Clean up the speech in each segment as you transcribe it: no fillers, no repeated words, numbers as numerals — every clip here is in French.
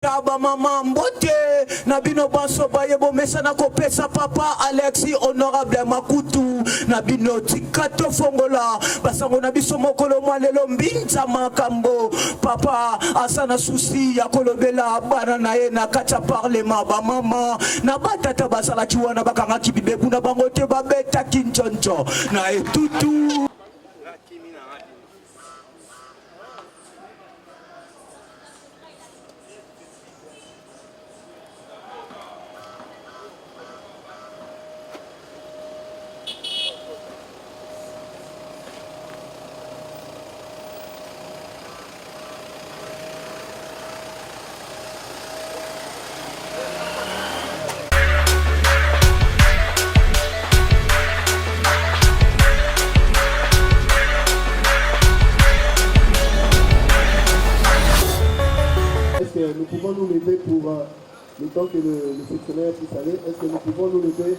Taba mama mbote na bino banso bayebo mesana kopesa papa Alexis honorable Makutu na bino tikato fongola basango na biso mokolo mwalelo mbinza makambo papa asana susi ya kolobela bana na ye na kacha parlement ba mama na batata basala chiwana bakanga kibibebu na bango te babeta kinchoncho na etutu. Nous pouvons nous lever pour le temps que le fonctionnaire puisse aller. Est-ce que nous pouvons nous lever?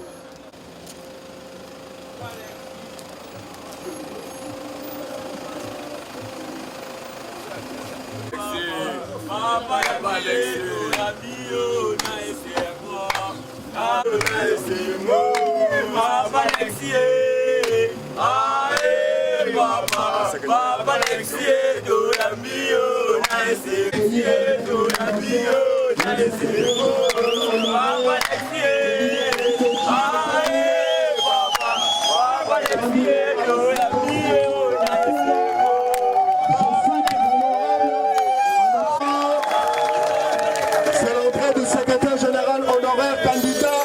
C'est l'entrée du secrétaire général honoraire candidat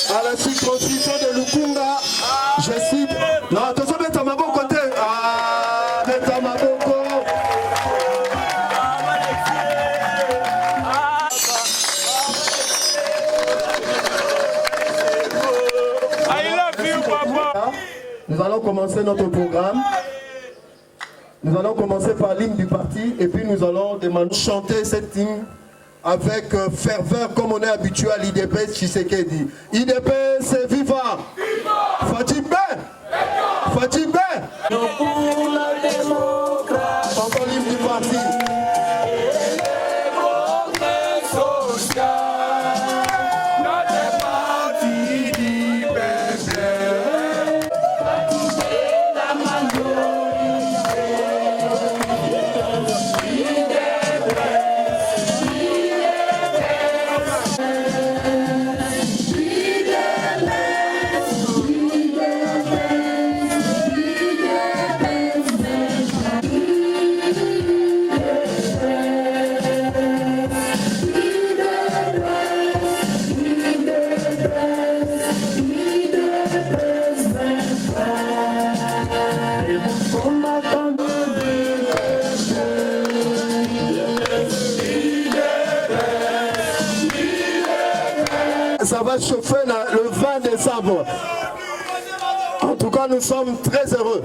à la circonscription de Lukunga. Je cite. Non, attention, mettez à ma bon côté. Ah, mettez à ma bon côté. Nous allons commencer notre programme. Nous allons commencer par l'hymne du parti et puis nous allons demander de chanter cette hymne avec ferveur comme on est habitué à l'IDPS Tshisekedi. IDPS viva! Fatibé! Fatibé! Encore l'hymne du parti. Ça va chauffer le 20 décembre. En tout cas, nous sommes très heureux.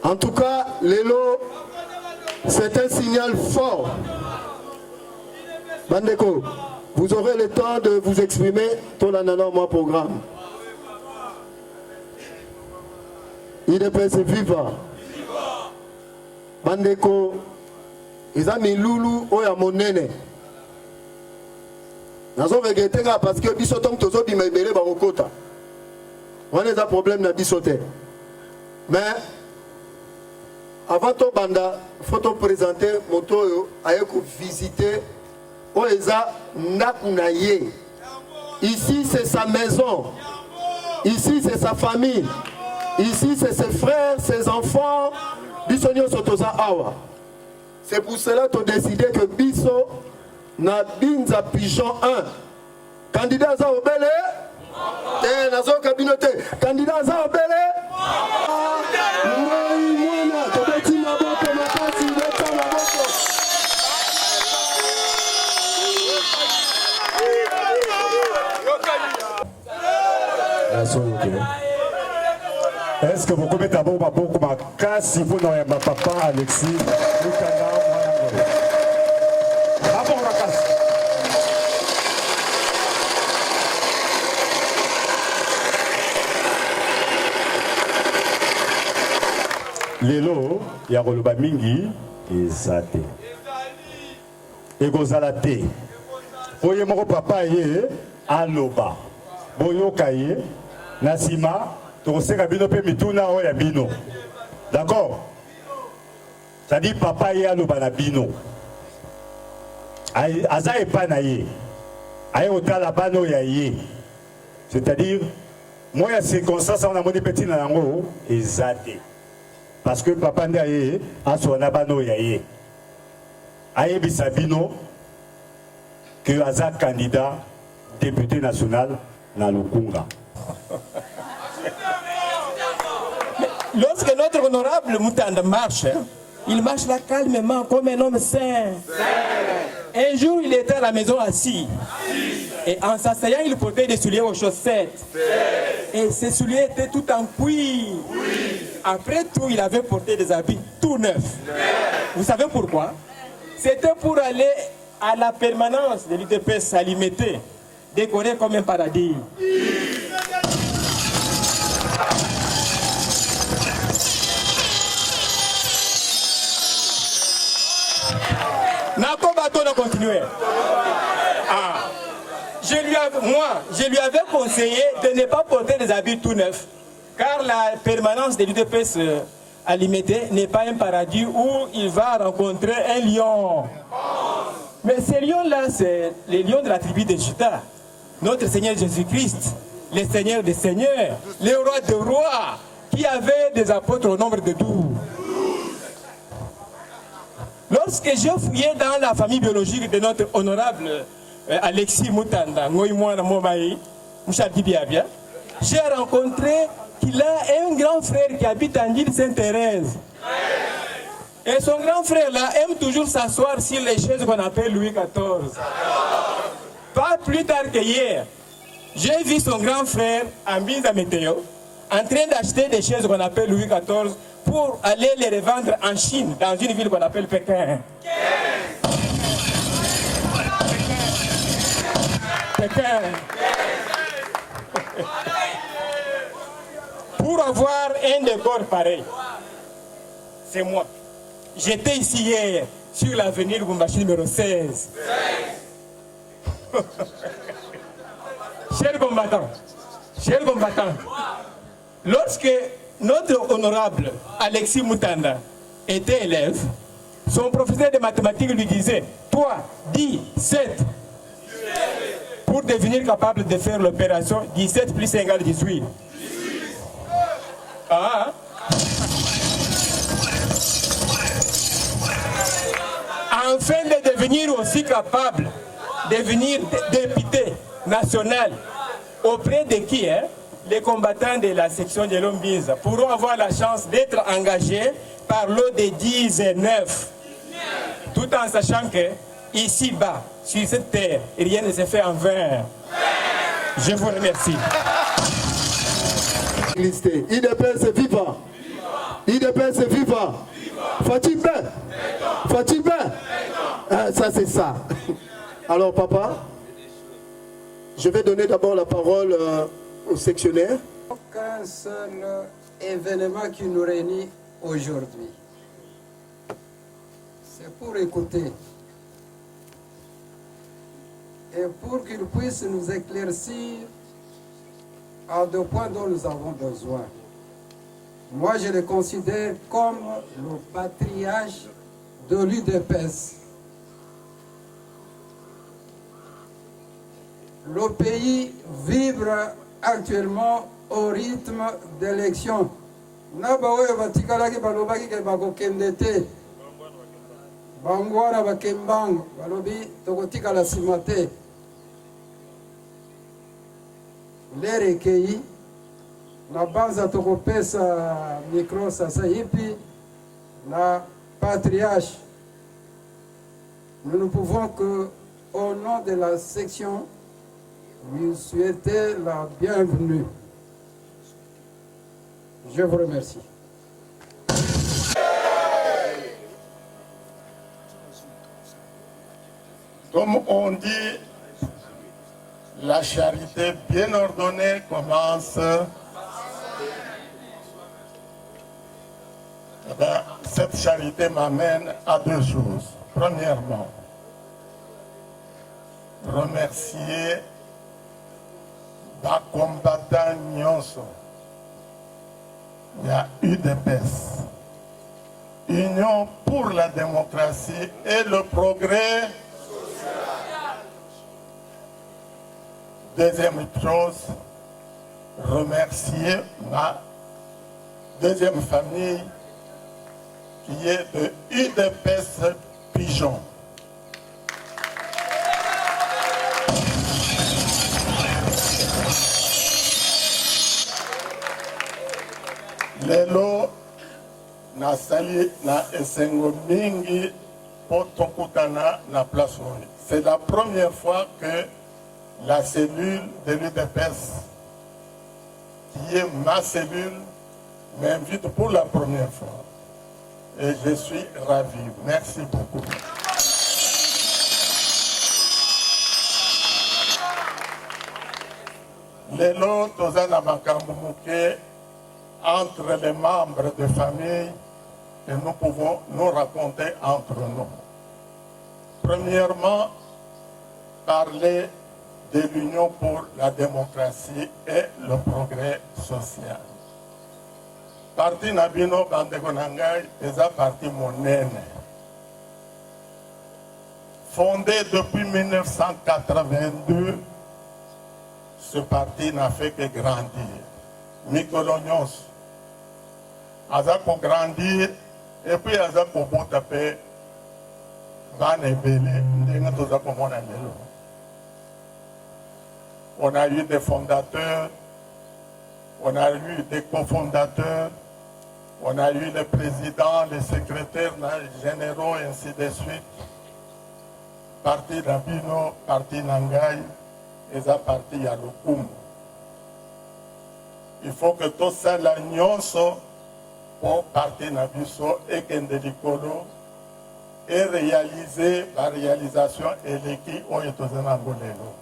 En tout cas, Lelo, c'est un signal fort. Bandeko, vous aurez le temps de vous exprimer tout l'annonce mon programme. IDPS viva. Bandeko, ils ont mis loulou oya monene. Nous avons regretté parce que bisotom tozo bimebele barokota. On a des problèmes na bisoté. Mais avant tout banda, faut te présenter moto ayeko visiter oeza nakunaye. Ici c'est sa maison. Ici c'est sa famille. Ici c'est ses frères, ses enfants. Bisonyo sotoza awa. C'est pour cela que tu as décidé que biso na binza pigeon 1 candidat za obele te nazo kabinote candidat za obele mwana tobeti maboko makasi leta maboko. Est-ce que vous pouvez d'abord maboko makasi pour na papa Alexis Lukanga Lelo ya koloba mingi ezate ekozala te. Oye moko papa ye aloba. Boyoka ye na sima tokoseka bino pe mituna oya bino. D'accord? C'est-à-dire papa ye aloba na bino. Aza epa na ye. Aye otala bano ya ye. C'est-à-dire moi ya circonstance on a moni petit na yango ezate. Parce que papa nda ye asona bano ya ye. Aye bisabino que aza candidat député national dans le Congo. Lorsque notre honorable Moutanda marche, il marche là calmement comme un homme saint. Un jour, il était à la maison assis. Et en s'asseyant, il portait des souliers aux chaussettes. Et ces souliers étaient tout en cuir. Après tout, il avait porté des habits tout neufs. Vous savez pourquoi? C'était pour aller à la permanence de l'UDPS à Limité, décoré comme un paradis. Continuer. Je lui avais conseillé de ne pas porter des habits tout neufs, car la permanence de l'UDPS à Limité n'est pas un paradis où il va rencontrer un lion. Mais ces lions-là, c'est les lions de la tribu de Juda, notre Seigneur Jésus-Christ, le Seigneur des Seigneurs, le roi des rois, qui avait des apôtres au nombre de 12. Lorsque j'ai fouillé dans la famille biologique de notre honorable Alexis Moutanda, j'ai rencontré qu'il a un grand frère qui habite en île Sainte-Thérèse. Et son grand frère là aime toujours s'asseoir sur les chaises qu'on appelle Louis XIV. Pas plus tard que hier, j'ai vu son grand frère en Binza Météo en train d'acheter des chaises qu'on appelle Louis XIV pour aller les revendre en Chine, dans une ville qu'on appelle Pékin. Pékin. Pour avoir un décor pareil, c'est moi. J'étais ici hier, sur l'avenue Lubumbashi numéro 16. Chers combattants, lorsque notre honorable Alexis Moutanda était élève, son professeur de mathématiques lui disait, toi, 10, 7, pour devenir capable de faire l'opération 17 plus 5 égale 18. Ah. Afin de devenir aussi capable de devenir député national, auprès de qui les combattants de la section de Lombiza pourront avoir la chance d'être engagés par l'eau de 19, tout en sachant que ici-bas, sur cette terre, rien ne se fait en vain. Je vous remercie. IDPS viva. IDPS viva. Fatime. Fatime. Ça c'est ça. Alors papa, je vais donner d'abord la parole au sectionnaire. Aucun seul événement qui nous réunit aujourd'hui. C'est pour écouter. Et pour qu'il puisse nous éclaircir à deux points dont nous avons besoin. Moi, je le considère comme le patriarche de l'UDPS. Le pays vibre actuellement au rythme d'élection. Nabawe batikalaki balobaki ke bakokendete. Bangwana bakembang balobi tokotikala simate. L'air ekei na banza tokopesa micro sasa hivi na patriarche. Nous ne pouvons que, au nom de la section, lui souhaiter la bienvenue. Je vous remercie. Comme on dit, la charité bien ordonnée commence. Eh bien, cette charité m'amène à deux choses. Premièrement, remercier les combattants nyonso. Il y a UDPS, Union pour la démocratie et le progrès. Deuxième chose, remercier ma deuxième famille qui est de UDPS Pigeon. Lelo nasali na esengo mingi po tokutana na place oyo. C'est la première fois que la cellule de l'UDPS, qui est ma cellule, m'invite pour la première fois. Et je suis ravi. Merci beaucoup. Lelo tozana makambo muke entre les membres de famille que nous pouvons nous raconter entre nous. Premièrement, parler de l'Union pour la démocratie et le progrès social. Parti Nabino Bandegonangai est un parti monène. Fondé depuis 1982, ce parti n'a fait que grandir. Mikolonyos, Aza pour grandir, et puis Aza pour botaper, Banebele, Ndengatoza pour mon anelo. On a eu des fondateurs, on a eu des cofondateurs, on a eu les présidents, les secrétaires généraux, et ainsi de suite. Parti Rabino, parti Nangai, et ça parti Yaloukoum. Il faut que tout ça, la nyonso, pour parti Nabiso et Kendelikolo, et réaliser la réalisation et l'équipe au Etozenangolelo.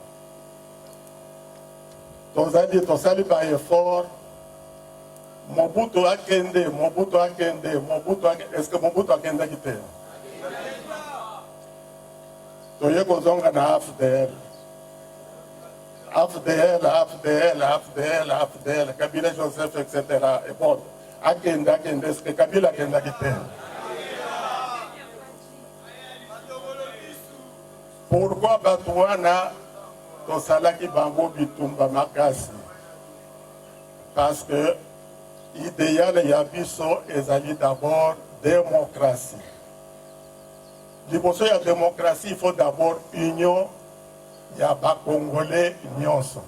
Tozali tosali ba effort Mobutu akende est-ce que Mobutu akende kite toye kozonga na AFDL Kabila Joseph etc. et bon akende est-ce que Kabila akende kite pourquoi Batouana tosalaki bango bitumba makasi parce que idéal ya biso ezali d'abord démocratie. Liboso ya démocratie, il faut d'abord union ya ba Congolais nyonso.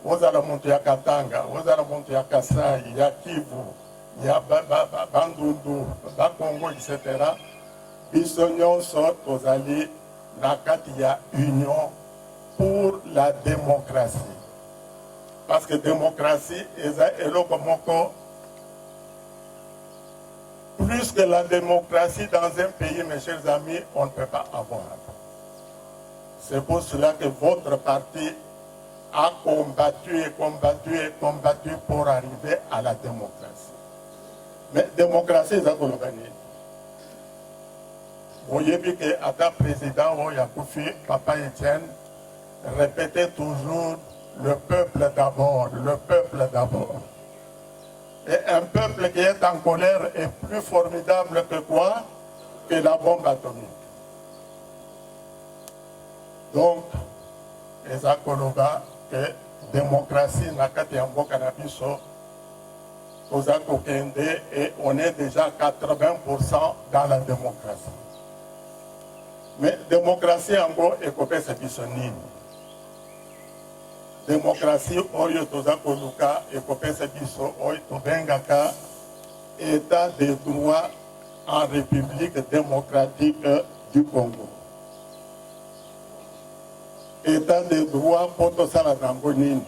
Ozala muntu ya Katanga, ozala muntu ya Kasai, ya Kivu, ya Bandundu, ba Congo etc. Biso nyonso tozali na kati ya union pour la démocratie. Parce que démocratie est plus que la démocratie dans un pays, mes chers amis, on ne peut pas avoir. C'est pour cela que votre parti a combattu pour arriver à la démocratie. Mais démocratie, c'est ça qu'on organise. Vous voyez que à ta président, Yakoufi, Papa Etienne, répétez toujours le peuple d'abord, le peuple d'abord. Et un peuple qui est en colère est plus formidable que quoi? Que la bombe atomique. Donc, les Akoloba, que démocratie n'a qu'à être cannabiso, aux Akokende, et on est déjà 80% dans la démocratie. Mais démocratie en gros est coupée ce qui se nie. Démocratie oyo toza koluka et coupée ce qui se oyo tobengaka état de droit en République démocratique du Congo. État de droit pour tout ça la Nangoni.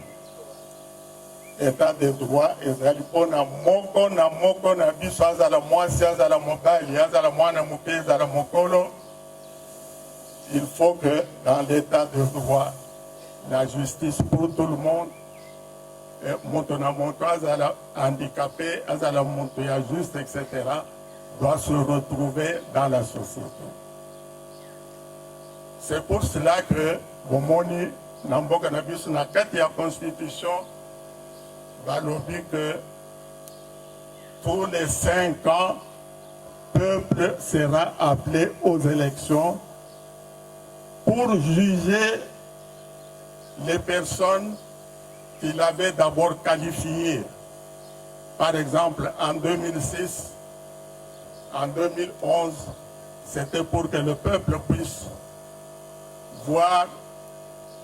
État de droit ezali pona moko na biso azala mwasi azala mobali azala mwana moke azala mokolo. Il faut que dans l'état de droit, la justice pour tout le monde, monto azala handicapé, azala monto ya juste, etc., doit se retrouver dans la société. C'est pour cela que bomoni namboka na biso na kati ya constitution balobi que tous les 5 ans le peuple sera appelé aux élections pour juger les personnes qu'il avait d'abord qualifiées. Par exemple, en 2006, en 2011, c'était pour que le peuple puisse voir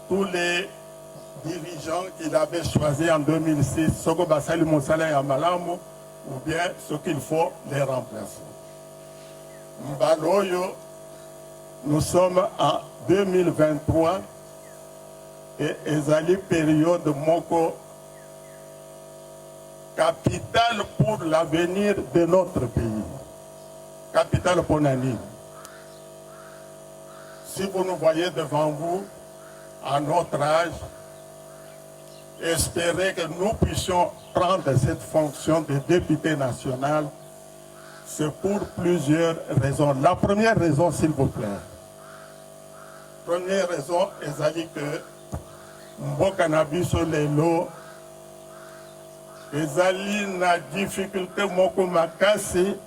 tous les dirigeants qu'il avait choisis en 2006, Soko Basali Moussala et Malamu, ou bien ce qu'il faut les remplacer. Mbaloyo, nous sommes en 2023 et Ezali période Moko capitale pour l'avenir de notre pays. Capitale pour Nani. Si vous nous voyez devant vous, à notre âge, espérez que nous puissions prendre cette fonction de député national, c'est pour plusieurs raisons. La première raison, s'il vous plaît. Première raison, ezali que mboka na biso lelo ezali na difficulté moko makasi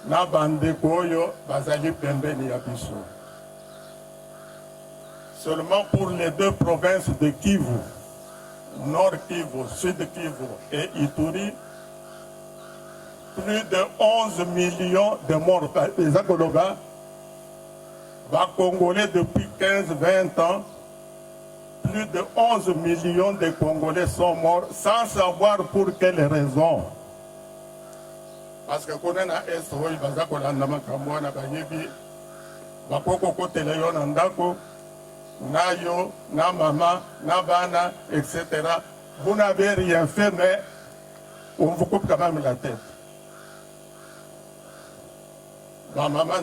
na bandeko oyo bazali pembeni ya biso. Seulement pour les deux provinces de Kivu, Nord Kivu, Sud Kivu et Ituri, plus de 11 millions de morts. Les Akoloba, Congolais depuis 15-20 ans, plus de 11 millions de Congolais sont morts sans savoir pour quelles raisons. Parce que quand on a SOI, on a na yo, na maman, na bana, etc. Vous n'avez rien fait, mais on vous coupe quand même la tête. Ma maman,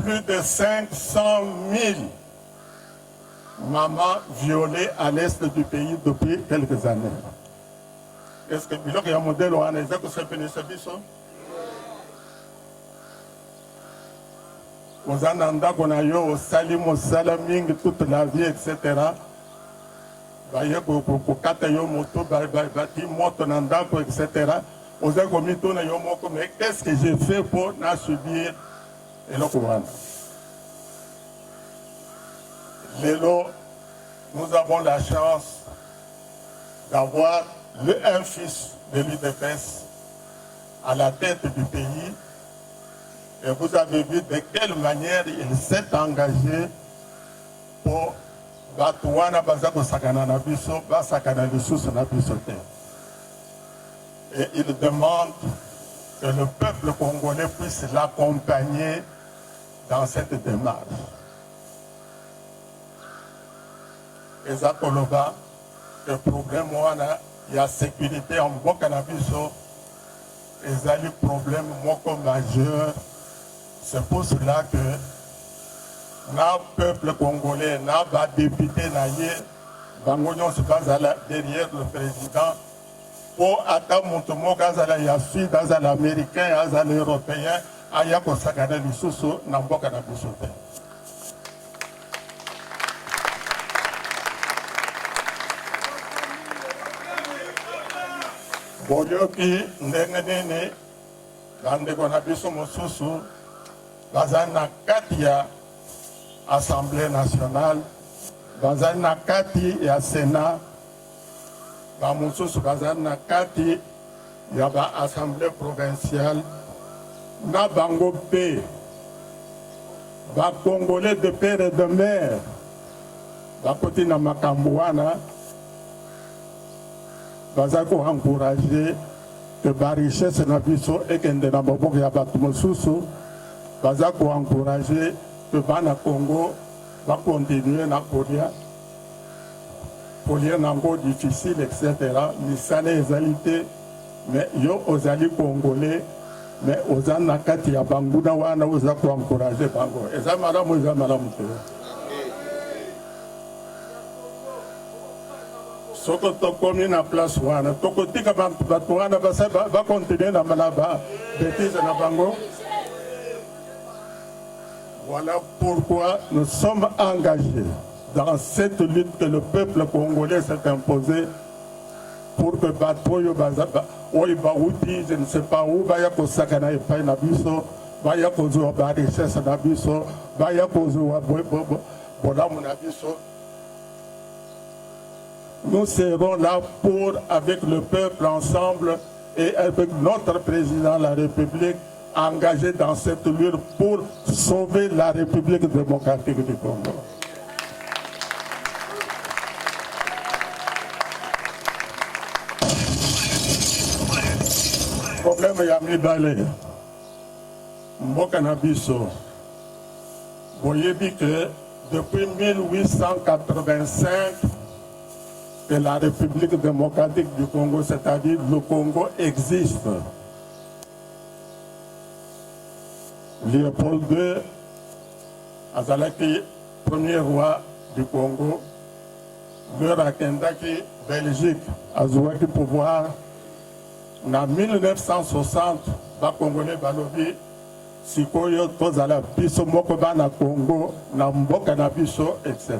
plus de 500 000 mamans violées à l'est du pays depuis quelques années. Est-ce que il y a un modèle où on a aux ananda qu'on a eu au salim au salaming toute la vie, etc. Etc. Aux agomitos na yomoko, mais qu'est-ce que j'ai fait pour na subir et le Coran? Lélo, nous avons la chance d'avoir un fils de l'UDPS à la tête du pays. Et vous avez vu de quelle manière il s'est engagé pour Batouana Bazako Sakana Biso, Basakana Bissous Nabisote. Et il demande que le peuple congolais puisse l'accompagner dans cette démarche. Et Zakoloba, le problème, il y a sécurité en Bokanabiso, et il y a le problème majeur. C'est pour cela que le peuple congolais, le député naïe, Bangonyon se base derrière le président pour attendre mon mot à la Sud, à l'américain, à l'européen, à Yako Sakana Lissoso, Namboka Nabisote. Boyoki, Nenene, Bandeko Nabiso Mosusu, Bazana Katia, Assemblée nationale, Bazana Kati et Sénat, Bamousous Bazana Kati, Yaba Assemblée provinciale, Nabango P, Congolais de père et de mère, Bakoti Namakambouana, Bazako encouragé que la richesse n'a pas et que nous avons Bazako encouragé que le Congo va continuer à courir pour les nango difficiles, etc. Mais ça les alités, mais yo aux alliés congolais, mais aux anakati à Bangouda wana aux a encouragé Bango. Et ça madame, Soko tokomi na place wana, toko tika batu wana va continuer na malaba, bêtise na Bango. Voilà pourquoi nous sommes engagés dans cette lutte que le peuple congolais s'est imposé pour que Batoyo Bazaba, Oibaouti, je ne sais pas où, Bayako Sakana et Painabiso, Bayako Zoba Richesse Nabiso, Bayako Zoba Bonamunabiso. Nous serons là pour, avec le peuple ensemble et avec notre président de la République, engagé dans cette lutte pour sauver la République démocratique du Congo. Problème Yami Balé, Mokanabiso, vous voyez que depuis 1885, que la République démocratique du Congo, c'est-à-dire le Congo, existe. Léopold II, Azalaki, premier roi du Congo, le Rakendaki, Belgique, Azouaki pouvoir. En 1960, le Congolais Balobi, Sikoyo, Tozala, Biso, Mokoba na Congo, Namboka na Biso, etc.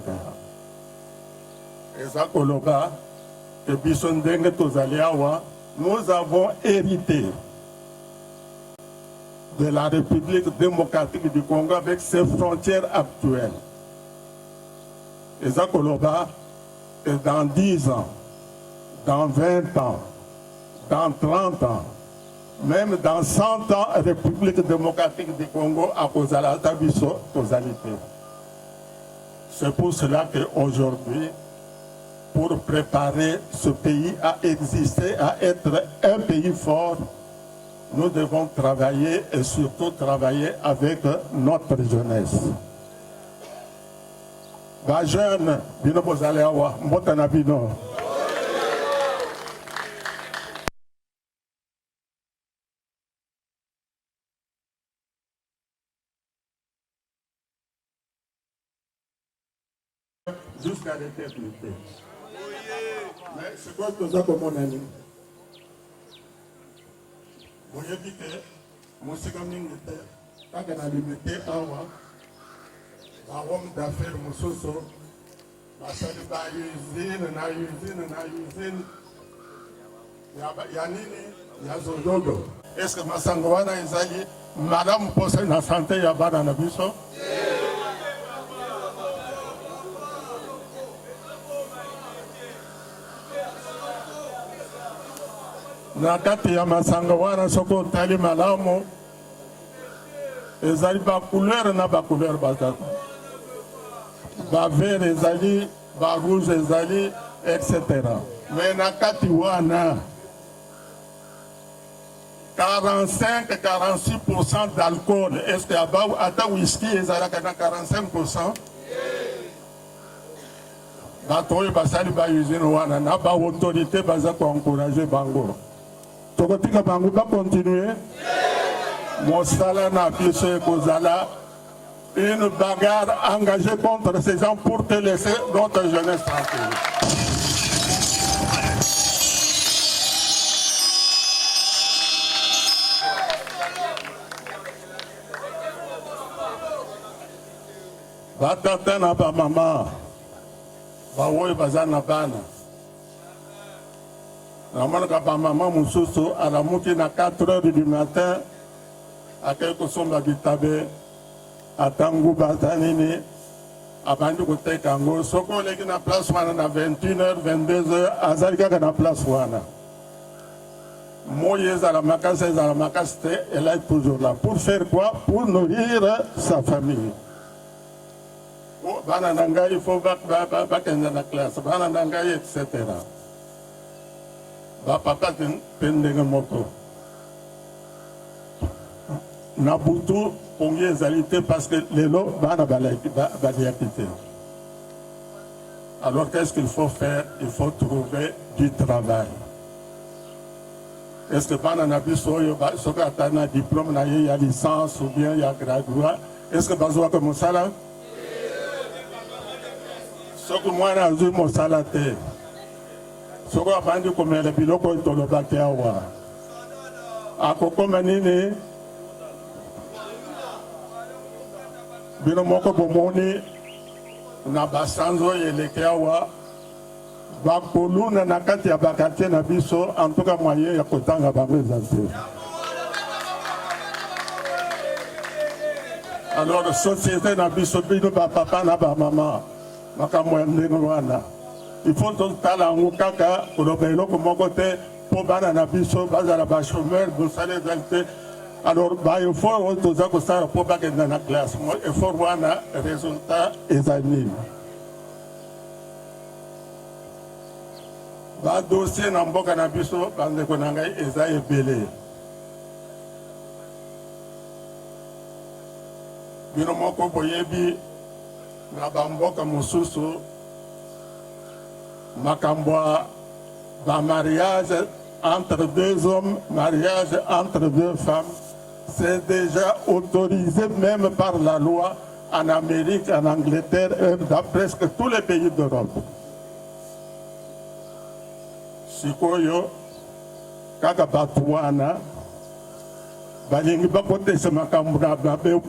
Et ça, Koloba, que Biso Ndenge Tozaliawa, nous avons hérité de la République démocratique du Congo avec ses frontières actuelles. Et ça, Koloba, que dans 10 ans, dans 20 ans, dans 30 ans, même dans 100 ans, la République démocratique du Congo a causé la causalité. C'est pour cela qu'aujourd'hui, pour préparer ce pays à exister, à être un pays fort, nous devons travailler et surtout travailler avec notre jeunesse. Les jeunes, bino bozaleawa, mbotana bino. Jusqu'à l'éternité. Mais c'est quoi que ça comme mon ami? Vous voyez que mon second militaire, quand on a limité un mois, un homme d'affaires, mon soso, la salle de usine, il y a nini, il y a zododo. Est-ce que ma sangoana est allée, madame possède la santé, il y a pas dans la biso? Na kati ya masanga wana soko tali malamu ezali ba couleur na ba couleur batatu ba vert ezali ba rouge ezali etc. Mais na kati wana 45-46% d'alcool. Est-ce que ata whisky ezala kana 45%? Batoyo basali ba usine wana na ba autorité baza ko encourager bango. Tokotika bango va continuer. Mosala na biso kozala une bagarre engagée contre ces gens pour te laisser notre jeunesse tranquille. Batata na ba mama, bawoy bazana bana. Namanaka ba maman mususu alamuki na 4 heures du matin akeko somba bitabe atangu batanini abandi koteka ngo soko leki na place wana na 21h 22h azali kaka na place wana moye ezala makasi te, elle est toujours là pour faire quoi? Pour nourrir sa famille. Bana na ngai il faut bakende na classe bana na ngai etc. Papa pendenge moko Nabutu pongi ezalité parce que les lots bana baliakité. Alors qu'est-ce qu'il faut faire? Il faut trouver du travail. Est-ce que bana nabiso yo soka atana diplôme na ya licence ou bien ya graduat? Est-ce que bazoa comme ça? Soko mwana azu mo salate. Soko afandi komela biloko tolobaki awa. Akokoma nini? bino moko bomoni na basanzo eleki awa bakoluna na kati ya bakartier na biso en tout cas moyen ya kotanga bango eza te. Alors société na biso bino bapapa na bamama makambo ya ndenge wana il faut totala yango kaka koloba eloko moko te mpo bana na biso bazala bachômeur mosala ezali te. Alors baeffort oyo toza kosala mpo bakenda na classe effort wana résultat eza nini. Badossier na mboka na biso bandeko na ngai eza ebele. Bino moko boyebi na bamboka mosusu makambo ya bamariage entre deux hommes, mariage entre deux femmes, c'est déjà autorisé même par la loi en Amérique, en Angleterre et dans presque tous les pays d'Europe. Sikoyo kaka batu wana balingi bakotesa makambo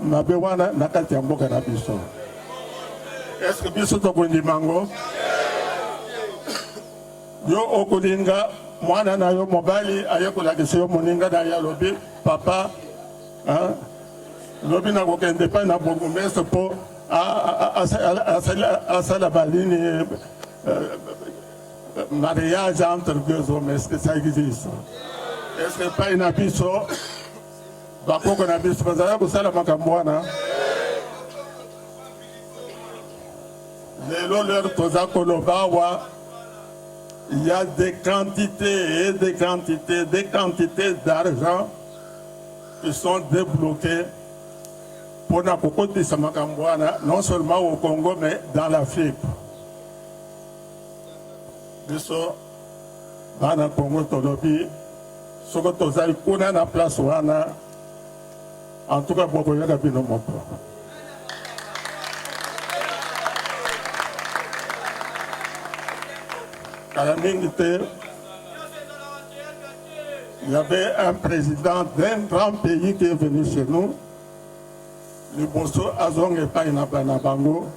mabe wana na kati ya mboka na biso. Est-ce que biso tokondima ngo? Yo okolinga mwana na yo mobali aye kolakisa yo moninga na ye alobi papa lobi nakokende epai na bourgmestre mpo asala balini mariage entre deux hommes. Est-ce que ça existe? Est-ce que epai na biso bakoko na biso bazala kosala makambo wana? Lelo lero toza koloba awa il y a des quantités et des quantités d'argent qui sont débloqués pour na kokotisa makambo wana non seulement au Congo mais dans l'Afrique. Biso bana Congo tolobi soko tozali kuna na place wana en tout cas bokoyoka bino moko. Il y avait un président d'un grand pays qui est venu chez nous. Le bosso Azong et Païna Bango.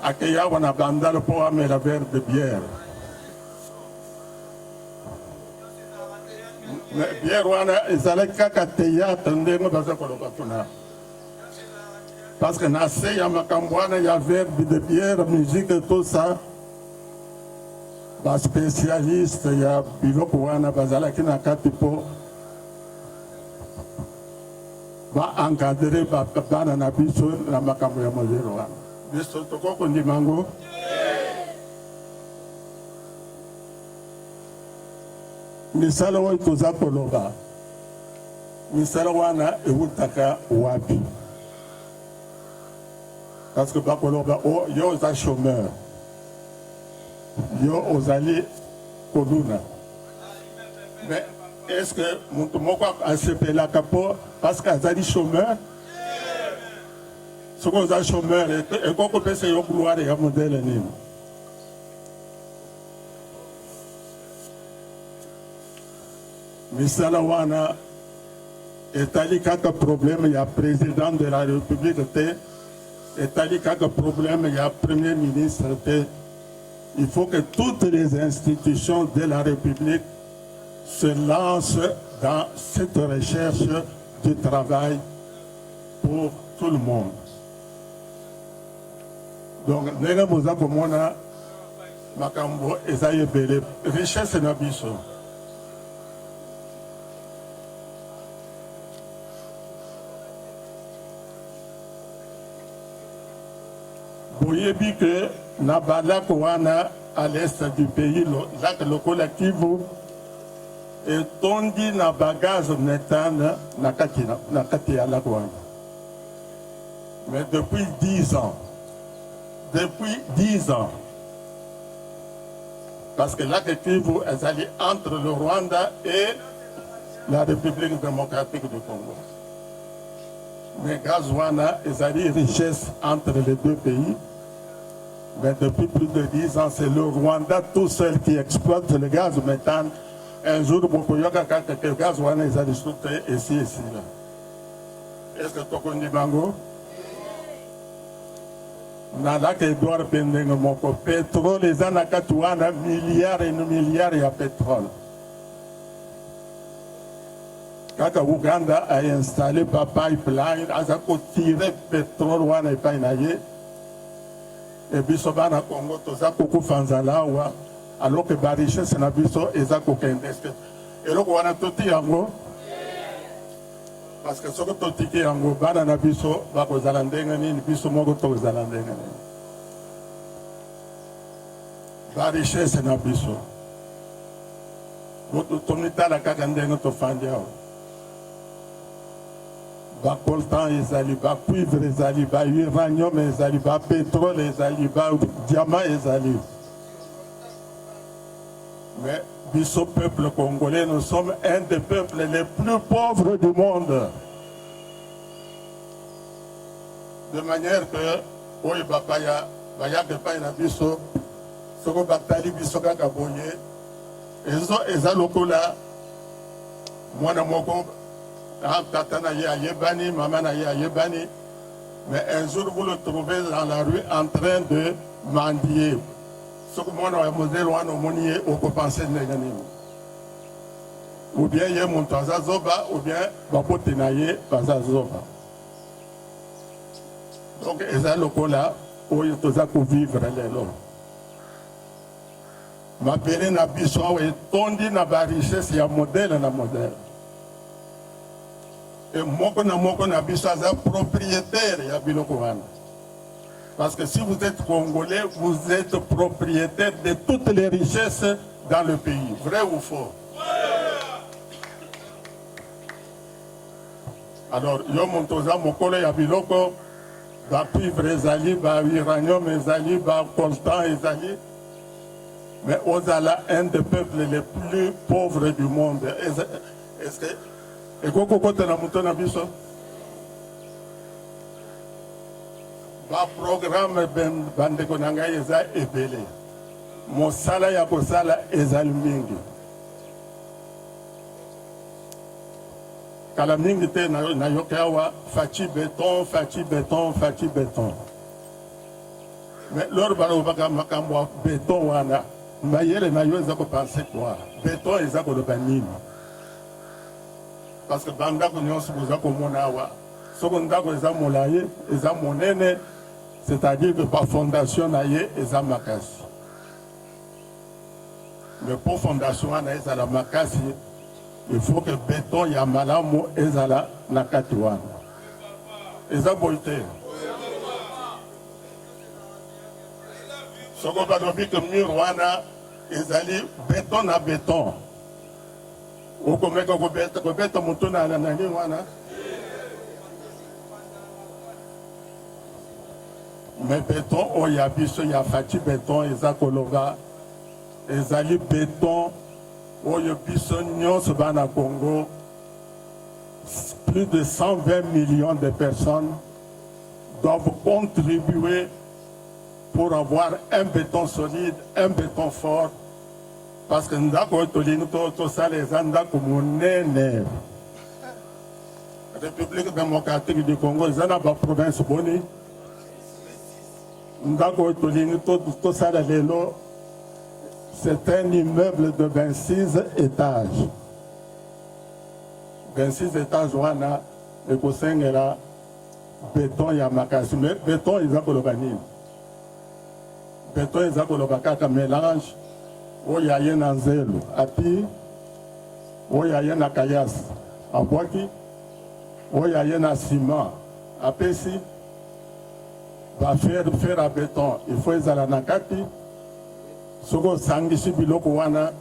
Akeya wana bandal pour amener la verre de bière. Bière wana ezalaki kaka théâtre ndenge baza koloba tuna. Parce que na se ya makambo wana ya verre de bière, musique et tout ça. Ba spécialiste ya biloko wana bazalaki na kati po ba encadrer bana na biso na makambo ya molelo wana. Biso tokoko ndimango misala oyo toza koloba misala wana ewutaka wapi? Parce que bakoloba o yo oza chômeur, yo ozali koluna, mais est-ce que mutu moko asepelaka po parce que azali chômeur? Soki oza chômeur ekokopesa yo gloire ya modele nini? Misala wana etali kaka problème ya président de la République te, etali kaka problème ya premier ministre te. Il faut que toutes les institutions de la République se lancent dans cette recherche du travail pour tout le monde. Donc, ndenge moza komona makambo eza ebele richesse na biso. Boyebi que na balako wana à l'est du pays, le collectif etondi na bagage méthane na kati ya lako wana. Mais depuis 10 ans, parce que la Kivu est allée entre le Rwanda et la République démocratique du Congo. Mais Gazwana est allée richesse entre les deux pays. Mais depuis plus de 10 ans, c'est le Rwanda tout seul qui exploite le gaz méthane. Un jour, le Gazwana est allé sauter ici et là. Est-ce que tu connais Bango? nalaka Edouard pendenge moko pétrole eza na kati wana milliard ya pétrole kaka Uganda a installé pa pipeline aza kotire pétrole wana epai na ye e biso bana Congo toza kokufa nzala awa alors que barichesse na biso eza kokende eloko wana toti yango parce que soki totiki yango bana na biso bakozala ndenge nini biso moko tokozala ndenge nini barichesse na biso tomitala kaka ndenge tofandi awa bacoltan ezali bacuivre ezali bauranium ezali bapétrole ezali badiamant ezali mais biso peuple congolais nous sommes un des peuples les plus pauvres du monde de manière que oyo bapaya bayaka epai na biso soko batali biso kaka boye eza lokola mwana moko tata na ye ayebani mama na ye ayebani mais un jour vous le trouvez dans la rue en train de mendier soko mwana wa modele wana omoni ye okopense ndenge nini ou bien ye moto aza zoba ou bien babote na ye baza zoba donc eza lokola oyo toza kovivre lelo mabele na biso awa etondi na barichesse ya modele na modele et moko na biso aza propriétaire ya biloko wana. Parce que si vous êtes congolais, vous êtes propriétaire de toutes les richesses dans le pays. Vrai ou faux? Alors, yo montoza mokolo ya biloko ba cuivre ezali, ba uranium ezali, ba coltan ezali. Mais ozala un des peuples les plus pauvres du monde. Est-ce que et koko kote na muto na biso? Ba programme bandeko na ngai eza ebele. Mosala ya kosala ezali mingi. Kala mingi te na yokawa faci béton, faci béton, faci béton. Mais lors balo baka makambo béton wana mayele na yo eza ko penser quoi? Béton eza ko loba nini? Parce que bandako nyonso boza komona awa soko ndako eza molaye eza monene, c'est-à-dire que par fondation na ye eza makasi. Mais pour fondation na ezala makasi, il faut que béton ya malamu ezala na kati wana. Eza boite. Soko balobi que mur wana ezali béton na béton. Okomeka kobeta mutu na nani wana. Mais béton oya biso ya faci béton eza koloba ezali béton oyo biso nyonso bana Congo, plus de 120 millions de personnes doivent contribuer pour avoir un béton solide, un béton fort, parce que ndako tolingi to sala eza ndako monene. République démocratique du Congo eza na ba province boni. Ndako tolingi to sala lelo, c'est un immeuble de 26 étages. 26 étages wana ekosengela béton ya makasi, mais béton eza koloba nini? Béton eza koloba kaka mélange oyo aye na nzelo api oyo aye na kayasi abwaki oyo aye na ciment apesi bafer à béton. Il faut ezala na kati soko osangisi biloko wana,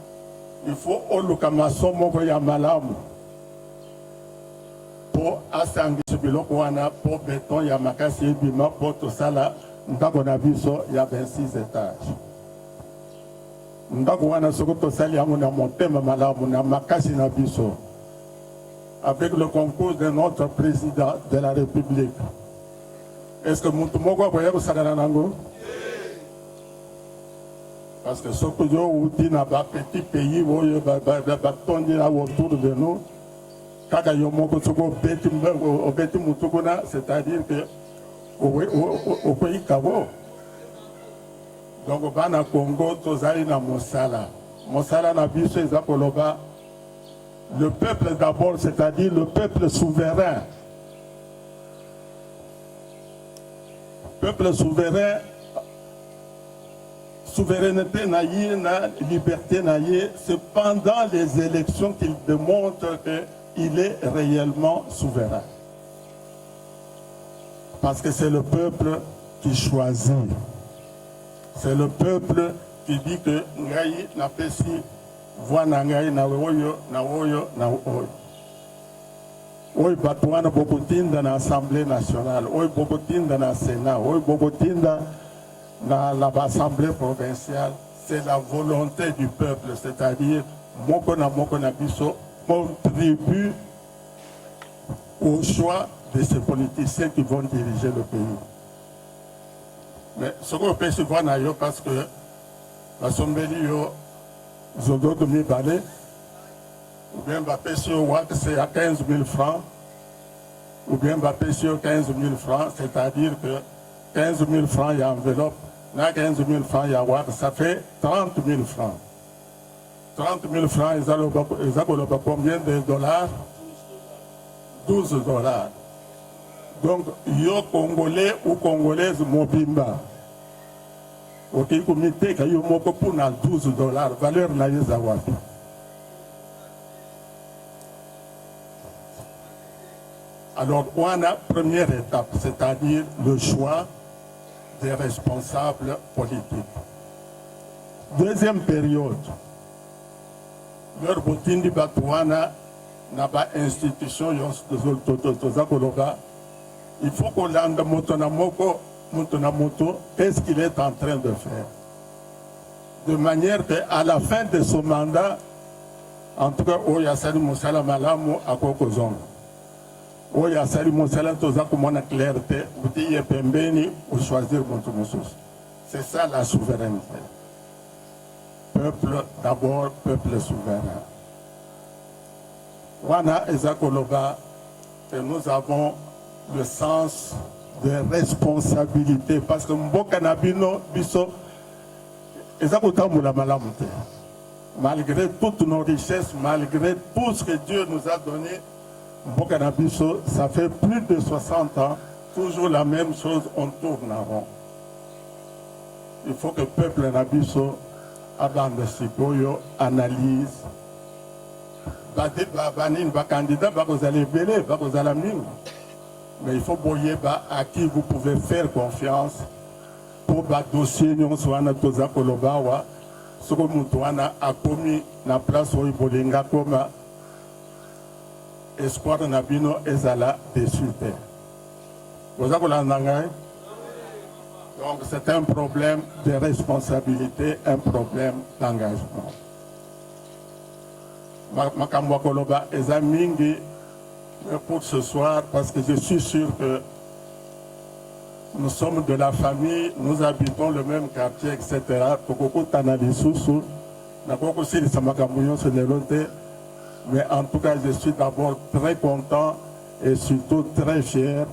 il faut oluka maso moko ya malamu po asangisi biloko wana po béton ya makasi ebima po tosala ndako na biso ya 26 étages. Ndako wana soko tosali yango na motema malamu na makasi na biso avec le concours de notre président de la République. Est-ce que mutu moko akoya kosala nango? Parce que ce que nous avons dans les petits pays autour de nous, c'est-à-dire que au pays Kabo. Donc au Bana Congo, tozali na Mosala. Mosala na biso ezakoloba. Le peuple d'abord, c'est-à-dire le peuple souverain. Peuple souverain, souveraineté naïe, liberté naïe, c'est pendant les élections qu'il démontre qu'il est réellement souverain. Parce que c'est le peuple qui choisit. C'est le peuple qui dit que Ngaï n'a pas si voix na Ngaï na oyo na oyo na oyo. Oyo batouana bobotinda na Assemblée nationale, oyo bobotinda na Sénat, oyo bobotinda dans l'Assemblée provinciale, c'est la volonté du peuple, c'est-à-dire Mokona Biso contribue au choix de ces politiciens qui vont diriger le pays. Mais ce qu'on peut se voir d'ailleurs, parce que la Sombéli, ils ont d'autres mis balais, ou bien Mbappé sur Watt, c'est à 15 000 francs, ou bien Mbappé sur 15 000 francs, c'est-à-dire que 15 000 francs, il y a enveloppe. Là, 15 000 francs, il y a Watt, ça fait 30 000 francs. 30 000 francs, ils ont combien de dollars? 12 dollars. Donc, yo Congolais ou Congolaise Mobimba. Ok, comité qui a eu moko pour 12 dollars, valeur na yezawapi. Alors, on a première étape, c'est-à-dire le choix des responsables politiques. Deuxième période, leur botindi batouana n'a pas institution il faut qu'on lande moto, qu'est-ce qu'il est en train de faire? De manière qu'à la fin de son mandat, en tout cas, il y a Sali Moussala Malamu à Kokozong. Il y a Sali Moussala Tozakumona clarté, ou dit Pembeni, ou choisir Montomosus. C'est ça la souveraineté. Peuple d'abord, peuple souverain. Wana Ezakoloba, et nous avons le sens de responsabilité parce que Mboka Nabino Biso malgré toutes nos richesses, malgré tout ce que Dieu nous a donné, Mboka Nabiso, ça fait plus de 60 ans, toujours la même chose, on tourne en rond. Il faut que le peuple Nabiso analyse. Mais il faut voyer à qui vous pouvez faire confiance pour le dossier nous soit toza kolobawa ce que mutuana a commis na place où ibolenga comme espoir na bino ezala désulté. Donc c'est un problème de responsabilité, un problème d'engagement. Makamwa koloba ezamingi pour ce soir parce que je suis sûr que nous sommes de la famille, nous habitons le même quartier, etc. Mais en tout cas, je suis d'abord très content et surtout très fier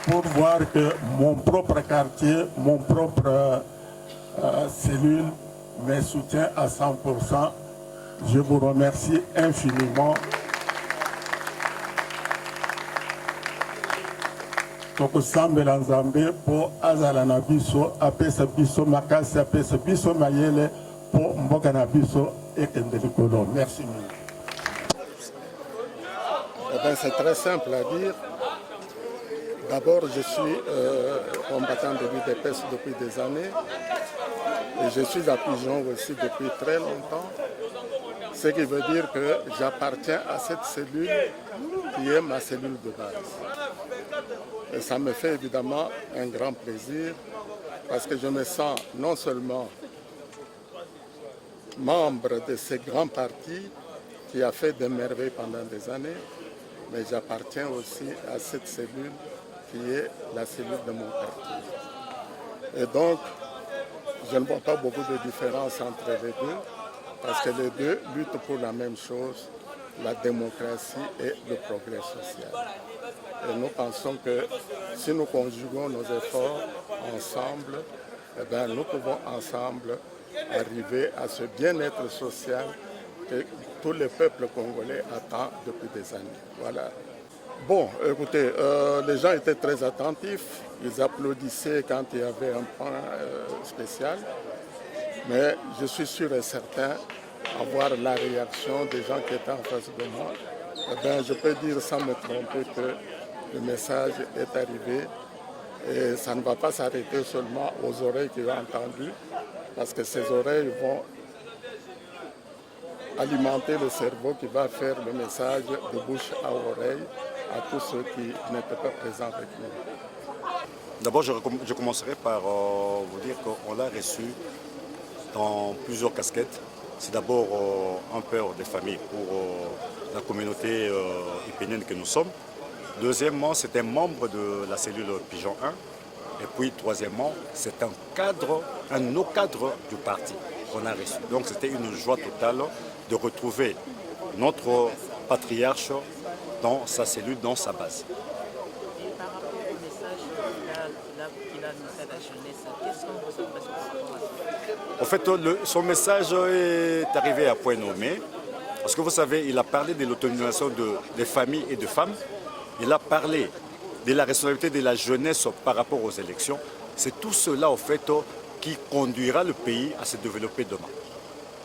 pour voir que mon propre quartier, mon propre cellule me soutient à 100%. Je vous remercie infiniment. Tokosambela Nzambe pour azala na biso apesa biso makasi apesa biso mayele pour mboka na biso ekende likolo. Merci. Eh bien, c'est très simple à dire. D'abord, je suis combattant de l'UDPS depuis des années et je suis à Pigeon aussi depuis très longtemps. Ce qui veut dire que j'appartiens à cette cellule qui est ma cellule de base. Et ça me fait évidemment un grand plaisir parce que je me sens non seulement membre de ce grand parti qui a fait des merveilles pendant des années, mais j'appartiens aussi à cette cellule qui est la cellule de mon parti. Et donc, je ne vois pas beaucoup de différence entre les deux, parce que les deux luttent pour la même chose, la démocratie et le progrès social. Et nous pensons que si nous conjuguons nos efforts ensemble, eh bien, nous pouvons ensemble arriver à ce bien-être social que tout le peuple congolais attend depuis des années. Voilà. Bon, écoutez, les gens étaient très attentifs. Ils applaudissaient quand il y avait un point spécial. Mais je suis sûr et certain, à voir la réaction des gens qui étaient en face de moi, eh bien, je peux dire sans me tromper que le message est arrivé et ça ne va pas s'arrêter seulement aux oreilles qui ont entendu, parce que ces oreilles vont alimenter le cerveau qui va faire le message de bouche à oreille à tous ceux qui n'étaient pas présents avec nous. D'abord, je commencerai par vous dire qu'on l'a reçu dans plusieurs casquettes. C'est d'abord un père des familles pour la communauté ipénienne que nous sommes. Deuxièmement, c'est un membre de la cellule Pigeon 1. Et puis, troisièmement, c'est un haut cadre du parti qu'on a reçu. Donc, c'était une joie totale de retrouver notre patriarche dans sa cellule, dans sa base. Et par rapport au message qu'il a annoncé à la jeunesse, quelles sont vos impressions par rapport à ça? En fait, son message est arrivé à point nommé. Parce que vous savez, il a parlé de l'autonomisation des familles et de femmes. Il a parlé de la responsabilité de la jeunesse par rapport aux élections. C'est tout cela, en fait, qui conduira le pays à se développer demain.